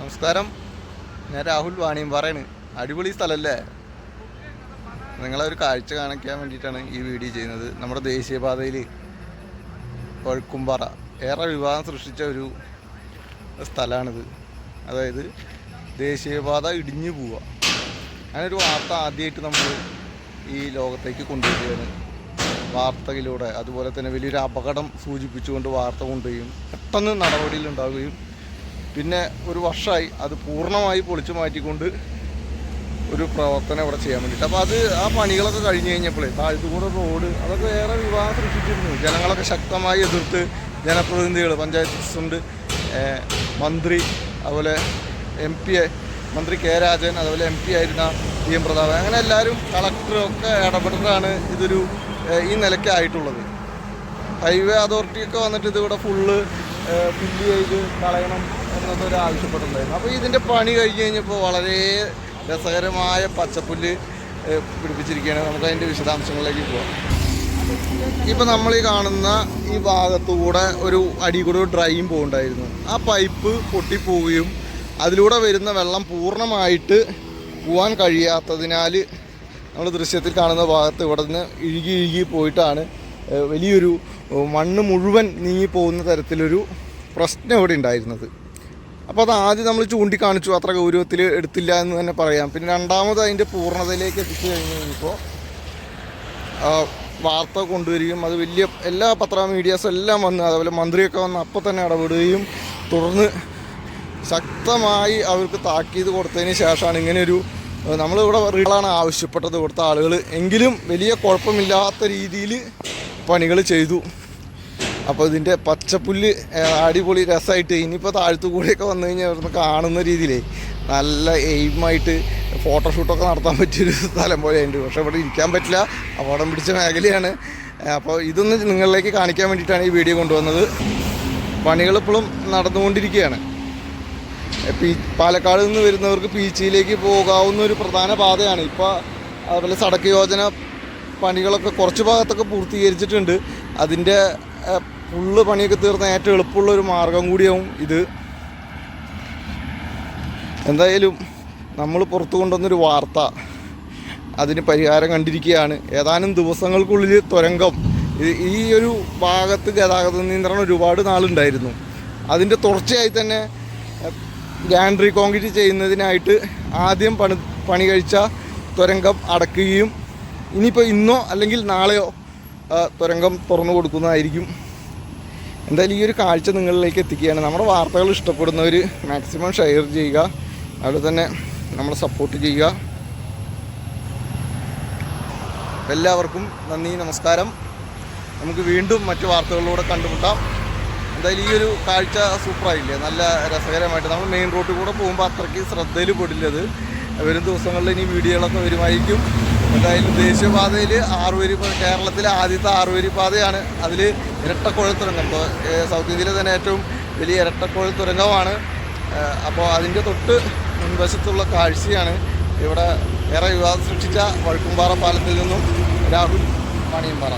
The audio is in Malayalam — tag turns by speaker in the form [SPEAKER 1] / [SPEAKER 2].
[SPEAKER 1] നമസ്കാരം. ഞാൻ രാഹുൽ വാണിയമ്പാറയാണ്. അടിപൊളി സ്ഥലമല്ലേ? നിങ്ങളെ ഒരു കാഴ്ച കാണിക്കാൻ വേണ്ടിയിട്ടാണ് ഈ വീഡിയോ ചെയ്യുന്നത്. നമ്മുടെ ദേശീയപാതയിൽ വഴുക്കുംപാറ ഏറെ വിവാദം സൃഷ്ടിച്ച ഒരു സ്ഥലമാണിത്. അതായത് ദേശീയപാത ഇടിഞ്ഞു പോവുക, അങ്ങനൊരു വാർത്ത ആദ്യമായിട്ട് നമ്മൾ ഈ ലോകത്തേക്ക് കൊണ്ടുവരികയാണ് വാർത്തയിലൂടെ. അതുപോലെ തന്നെ വലിയൊരു അപകടം സൂചിപ്പിച്ചുകൊണ്ട് വാർത്ത കൊണ്ടുവരികയും പെട്ടെന്ന് നടപടിയിലുണ്ടാവുകയും പിന്നെ ഒരു വർഷമായി അത് പൂർണ്ണമായി പൊളിച്ചു മാറ്റിക്കൊണ്ട് ഒരു പ്രവർത്തനം ഇവിടെ ചെയ്യാൻ വേണ്ടിയിട്ട്. അപ്പോൾ ആ പണികളൊക്കെ കഴിഞ്ഞ് കഴിഞ്ഞപ്പോഴേ താഴ്ത്തുകൂടെ റോഡ് അതൊക്കെ ഏറെ വിവാദം സൃഷ്ടിച്ചിരുന്നു. ജനങ്ങളൊക്കെ ശക്തമായി എതിർത്ത് ജനപ്രതിനിധികൾ, പഞ്ചായത്ത് പ്രസിഡന്റ്, മന്ത്രി, അതുപോലെ മന്ത്രി കെ രാജൻ, അതുപോലെ MP ആയിരുന്ന PM പ്രതാപൻ, അങ്ങനെ എല്ലാവരും കളക്ടറും ഒക്കെ ഇടപെട്ടിട്ടാണ് ഇതൊരു ഈ നിലയ്ക്ക് ആയിട്ടുള്ളത്. ഹൈവേ അതോറിറ്റിയൊക്കെ വന്നിട്ട് ഇതിവിടെ ഫുള്ള് ഫില്ല് ചെയ്ത് കളയണം എന്നൊക്കെ ഒരു ആവശ്യപ്പെട്ടിട്ടുണ്ടായിരുന്നു. അപ്പോൾ ഇതിൻ്റെ പണി കഴിഞ്ഞ് കഴിഞ്ഞപ്പോൾ വളരെ രസകരമായ പച്ചപ്പുല്ല് പിടിപ്പിച്ചിരിക്കുകയാണ്. നമുക്ക് അതിൻ്റെ വിശദാംശങ്ങളിലേക്ക് പോകാം. ഇപ്പം നമ്മൾ ഈ കാണുന്ന ഈ ഭാഗത്തുകൂടെ ഒരു അടി കൂടെ ഒരു ഡ്രൈൻ പോകുന്നുണ്ടായിരുന്നു. ആ പൈപ്പ് പൊട്ടിപ്പോവുകയും അതിലൂടെ വരുന്ന വെള്ളം പൂർണ്ണമായിട്ട് പോകാൻ കഴിയാത്തതിനാൽ നമ്മൾ ദൃശ്യത്തിൽ കാണുന്ന ഭാഗത്ത് ഇവിടെ നിന്ന് ഇഴുകി പോയിട്ടാണ് വലിയൊരു മണ്ണ് മുഴുവൻ നീങ്ങിപ്പോകുന്ന തരത്തിലൊരു പ്രശ്നം ഇവിടെ ഉണ്ടായിരുന്നത്. അപ്പോൾ അത് ആദ്യം നമ്മൾ ചൂണ്ടിക്കാണിച്ചു, അത്ര ഗൗരവത്തിൽ എടുത്തില്ല എന്ന് തന്നെ പറയാം. പിന്നെ രണ്ടാമത് അതിൻ്റെ പൂർണ്ണതയിലേക്ക് എത്തിച്ചു കഴിഞ്ഞ് കഴിഞ്ഞപ്പോൾ വാർത്ത കൊണ്ടുവരികയും അത് വലിയ എല്ലാ മീഡിയാസും എല്ലാം വന്ന്, അതുപോലെ മന്ത്രിയൊക്കെ വന്ന് അപ്പോൾ തന്നെ ഇടപെടുകയും തുടർന്ന് ശക്തമായി അവർക്ക് താക്കീത് കൊടുത്തതിന് ശേഷമാണ് ഇങ്ങനെയൊരു നമ്മളിവിടെ റീളാണ് ആവശ്യപ്പെട്ടത് ഇവിടുത്തെ ആളുകൾ. എങ്കിലും വലിയ കുഴപ്പമില്ലാത്ത രീതിയിൽ പണികൾ ചെയ്തു. അപ്പോൾ ഇതിൻ്റെ പച്ചപ്പുല്ല് അടിപൊളി രസമായിട്ട് ഇനിയിപ്പോൾ താഴ്ത്തുകൂടിയൊക്കെ വന്നു കഴിഞ്ഞാൽ ഇവിടുന്ന് കാണുന്ന രീതിയിലേ നല്ല എയിമായിട്ട് ഫോട്ടോഷൂട്ടൊക്കെ നടത്താൻ പറ്റിയൊരു സ്ഥലം പോലെയുണ്ട്. പക്ഷേ ഇവിടെ ഇരിക്കാൻ പറ്റില്ല, അപകടം പിടിച്ച മേഖലയാണ്. അപ്പോൾ ഇതൊന്ന് നിങ്ങളിലേക്ക് കാണിക്കാൻ വേണ്ടിയിട്ടാണ് ഈ വീഡിയോ കൊണ്ടുവന്നത്. പണികൾ ഇപ്പോഴും നടന്നുകൊണ്ടിരിക്കുകയാണ്. പാലക്കാട് നിന്ന് വരുന്നവർക്ക് പീച്ചിയിലേക്ക് പോകാവുന്ന ഒരു പ്രധാന പാതയാണ്. ഇപ്പോൾ അതുപോലെ സടക്ക് യോജന പണികളൊക്കെ കുറച്ച് ഭാഗത്തൊക്കെ പൂർത്തീകരിച്ചിട്ടുണ്ട്. അതിൻ്റെ ഫുള്ള് പണിയൊക്കെ തീർന്ന ഏറ്റവും എളുപ്പമുള്ളൊരു മാർഗം കൂടിയാവും ഇത്. എന്തായാലും നമ്മൾ പുറത്തു കൊണ്ടുവന്നൊരു വാർത്ത അതിന് പരിഹാരം കണ്ടിരിക്കുകയാണ്. ഏതാനും ദിവസങ്ങൾക്കുള്ളിൽ തുരങ്കം, ഈ ഒരു ഭാഗത്ത് ഗതാഗത നിയന്ത്രണം ഒരുപാട് നാളുണ്ടായിരുന്നു. അതിൻ്റെ തുടർച്ചയായി തന്നെ ഗാൻഡ്രി കോൺക്രീറ്റ് ചെയ്യുന്നതിനായിട്ട് ആദ്യം പണി കഴിച്ച തുരങ്കം അടക്കുകയും ഇനിയിപ്പോൾ ഇന്നോ അല്ലെങ്കിൽ നാളെയോ തുരങ്കം തുറന്നു കൊടുക്കുന്നതായിരിക്കും. എന്തായാലും ഈ ഒരു കാഴ്ച നിങ്ങളിലേക്ക് എത്തിക്കുകയാണ്. നമ്മുടെ വാർത്തകൾ ഇഷ്ടപ്പെടുന്നവർ മാക്സിമം ഷെയർ ചെയ്യുക, അതുപോലെ തന്നെ നമ്മളെ സപ്പോർട്ട് ചെയ്യുക. എല്ലാവർക്കും നന്ദി, നമസ്കാരം. നമുക്ക് വീണ്ടും മറ്റു വാർത്തകളിലൂടെ കണ്ടുമുട്ടാം. എന്തായാലും ഈ ഒരു കാഴ്ച സൂപ്പറായില്ലേ? നല്ല രസകരമായിട്ട് നമ്മൾ മെയിൻ റോഡിൽ കൂടെ പോകുമ്പോൾ അത്രയ്ക്ക് ശ്രദ്ധയിൽ പെടില്ലത്. വരും ദിവസങ്ങളിൽ ഇനി വീഡിയോകളൊക്കെ വരുമായിരിക്കും. എന്തായാലും ദേശീയപാതയിൽ 6 വരി, കേരളത്തിലെ ആദ്യത്തെ 6 വരി പാതയാണ്. അതിൽ ഇരട്ടക്കുഴൽ തുരങ്കം, സൗത്ത് ഇന്ത്യയിലെ തന്നെ ഏറ്റവും വലിയ ഇരട്ടക്കുഴൽ തുരങ്കമാണ്. അപ്പോൾ അതിൻ്റെ തൊട്ട് മുൻവശത്തുള്ള കാഴ്ചയാണ്. ഇവിടെ ഏറെ വിവാദം സൃഷ്ടിച്ച വഴുക്കുംപാറ പാലത്തിൽ നിന്നും രാഹുൽ വാണിയമ്പാറ.